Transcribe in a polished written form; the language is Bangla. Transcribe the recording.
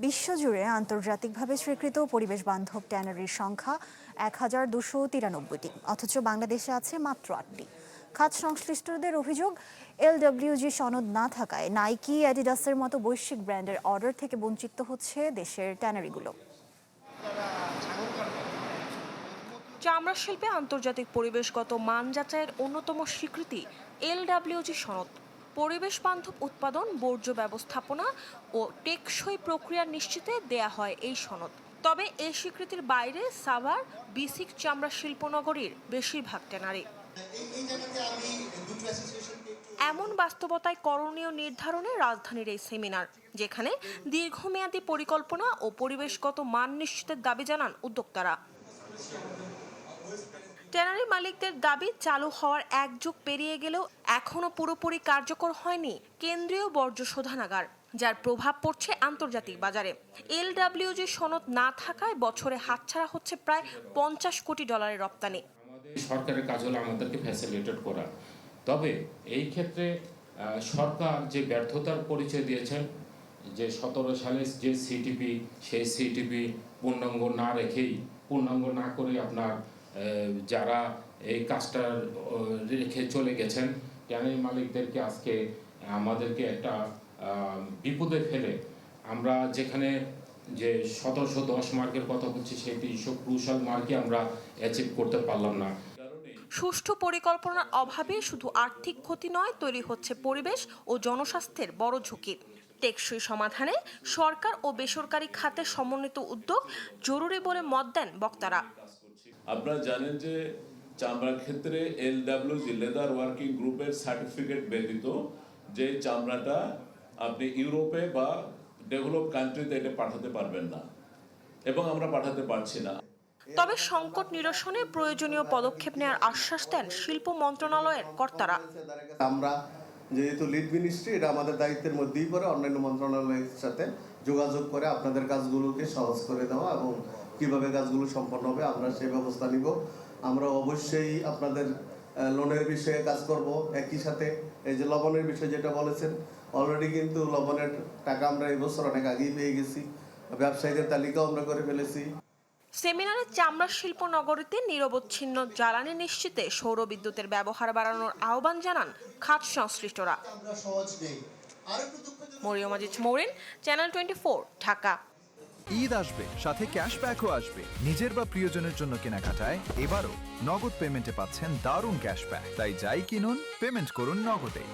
বিশ্বজুড়ে আন্তর্জাতিকভাবে স্বীকৃত পরিবেশ বান্ধব ট্যানারির সংখ্যা ১,২৯৩টি, অথচ বাংলাদেশে আছে মাত্র ৮টি। খাত সংশ্লিষ্টদের অভিযোগ, এলডব্লিউজি সনদ না থাকায় নাইকি, অ্যাডিডাসের মতো বৈশ্বিক ব্র্যান্ডের অর্ডার থেকে বঞ্চিত হচ্ছে দেশের ট্যানারিগুলো। চামড়া শিল্পে আন্তর্জাতিক পরিবেশগত মান যাচাইয়ের অন্যতম স্বীকৃতি এলডব্লিউজি সনদ। পরিবেশ বান্ধব উৎপাদন, বর্জ্য ব্যবস্থাপনা ও টেকসই প্রক্রিয়া নিশ্চিতে দেয়া হয় এই সনদ। তবে এই স্বীকৃতির বাইরে সাভার, বিসিক চামড়া শিল্পনগরীর বেশিরভাগ ট্যানারি। এমন বাস্তবতায় করণীয় নির্ধারণে রাজধানীর এই সেমিনার, যেখানে দীর্ঘমেয়াদী পরিকল্পনা ও পরিবেশগত মান নিশ্চিতের দাবি জানান উদ্যোক্তারা। ট্যানারি মালিকদের দাবি, চালু হওয়ার এক যুগ পেরিয়ে গেলেও এখনো পুরোপুরি কার্যকর হয়নি কেন্দ্রীয় বর্জ্য শোধনাগার, যার প্রভাব পড়ছে আন্তর্জাতিক বাজারে। এলডব্লিউজি সনদ না থাকায় বছরে হাতছাড়া হচ্ছে প্রায় $50 কোটি রপ্তানি। সরকারের কাজ হলো আমাদেরকে ফ্যাসিলিটেট করা। তবে এই ক্ষেত্রে সরকার যে ব্যর্থতার পরিচয় দিয়েছেন, যে 17 সালে যে সিটিপি, সেই সিটিপি পূর্ণাঙ্গ না করে আপনার যারা এই কাজটা রেখে চলে গেছেন, ট্যানারি মালিকদেরকে আজকে আমাদেরকে একটা বিপদে ফেলে আমরা যেখানে যে 1710 মার্কের কথা বলছি, সেই 300 ক্রুশাল মার্কে আমরা অ্যাচিভ করতে পারলাম না। সুষ্ঠু পরিকল্পনার অভাবে শুধু আর্থিক ক্ষতি নয়, তৈরি হচ্ছে পরিবেশ ও জনস্বাস্থ্যের বড় ঝুঁকি। টেকসই সমাধানে সরকার ও বেসরকারি খাতের সমন্বিত উদ্যোগ জরুরি বলে মত দেন বক্তারা। আপনারা জানেন যে চামড়ার ক্ষেত্রে এলডব্লিউজি লেদার ওয়ার্কিং গ্রুপের সার্টিফিকেট ব্যতীত যে চামড়াটা আপনি ইউরোপে বা ডেভেলপ কান্ট্রিতে এটা পাঠাতে পারবেন না, এবং আমরা পাঠাতে পারছি না। তবে সংকট নিরসনে প্রয়োজনীয় পদক্ষেপ নেওয়ার আশ্বাস দেন শিল্প মন্ত্রণালয়ের কর্তারা। আমরা যেহেতু লিড মিনিস্ট্রি, এটা আমাদের দায়িত্বের মধ্যেই পড়ে অন্যান্য মন্ত্রণালয়ের সাথে যোগাযোগ করে আপনাদের কাজগুলোকে সহজ করে দেওয়া এবং কিভাবে কাজগুলো সম্পন্ন হবে আমরা সেই ব্যবস্থা নিব। আমরা অবশ্যই আপনাদের লোনের বিষয়ে কাজ করব। একই সাথে এই যে লবণের বিষয় যেটা বলেছেন, অলরেডি কিন্তু লবণের টাকা আমরা এই বছর অনেক আগেই পেয়ে গেছি, ব্যবসায়ীদের তালিকাও আমরা করে ফেলেছি। সেমিনারে চামড়া শিল্প নগরীতে নিরবচ্ছিন্ন জ্বালানি নিশ্চিতে সৌর বিদ্যুতের ব্যবহার বাড়ানোর আহ্বান জানান খাত সংশ্লিষ্টরা। মরিয়ম আজিজ মৌরিন, চ্যানেল 24, ঢাকা। ঈদ আসবে, সাথে ক্যাশব্যাকও আসবে। নিজের বা প্রিয়জনের জন্য কেনাকাটায় এবারও নগদ পেমেন্টে পাচ্ছেন দারুণ ক্যাশব্যাক। তাই যাই কিনুন, পেমেন্ট করুন নগদে।